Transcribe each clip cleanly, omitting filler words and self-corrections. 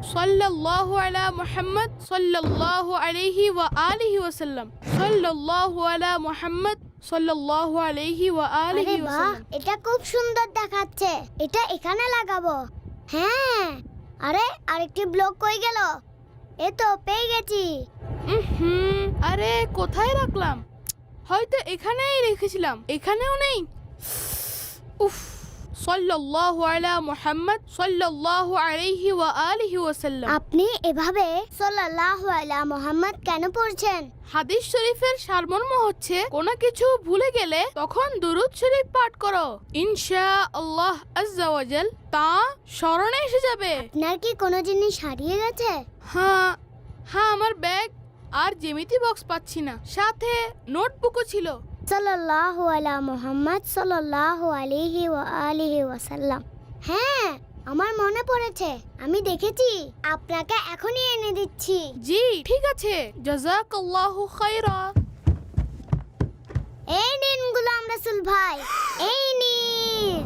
সাল্লাল্লাহু আলা মুহাম্মদ সাল্লাল্লাহু আলাইহি ওয়া আলিহি ওয়াসাল্লাম। সাল্লাল্লাহু আলা মুহাম্মদ সাল্লাল্লাহু আলাইহি ওয়া আরে আলিহি বাহ, ওয়াসাল্লাম। এটা খুব সুন্দর দেখাচ্ছে। এটা এখানে লাগাবো। হ্যাঁ, আরে আরেকটি ব্লক কই গেল? এ তো পেয়ে গেছি। আরে কোথায় রাখলাম? হয়তো এখানেই রেখেছিলাম। এখানেও নেই। উফ। সাল্লাল্লাহু আলা মুহাম্মদ সাল্লাল্লাহু আলাইহি ওয়া আলিহি ওয়াসাল্লাম। আপনি এভাবে সাল্লাল্লাহু আলা মুহাম্মদ কেন পড়ছেন? হাদিস শরীফের সারমর্ম হচ্ছে কোনো কিছু ভুলে গেলে তখন দুরূদ শরীফ পাঠ করো, ইনশাআল্লাহ আজ্জা ওয়া জাল তা স্মরণে এসে যাবে। আপনার কি কোনো জিনিস হারিয়ে গেছে? হ্যাঁ হ্যাঁ, আমার ব্যাগ আর জ্যামিতি বক্স পাচ্ছি না, সাথে নোটবুকও ছিল। সাল্লাল্লাহু আলা মুহাম্মদ সাল্লাল্লাহু আলাইহি ওয়া আলিহি ওয়াসাল্লাম। হ্যাঁ, আমার মনে পড়েছে, আমি দেখেছি। আপনাকে এখনই এনে দিচ্ছি। জি ঠিক আছে, জাযাকাল্লাহু খায়রা। এই নিন গোলাম রাসূল ভাই, এই নিন।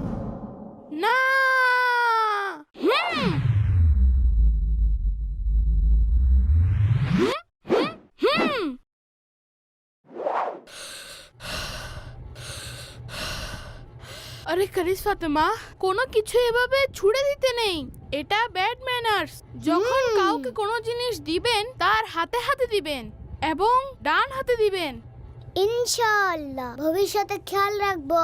না আরে কারিস ফাতেমা, কোনো কিছু এভাবে ছুড়ে দিতে নেই, এটা ব্যাড ম্যানার্স। যখন কাউকে কোনো জিনিস দিবেন তার হাতে হাতে দিবেন এবং ডান হাতে দিবেন। ইনশাআল্লাহ ভবিষ্যতে খেয়াল রাখবো।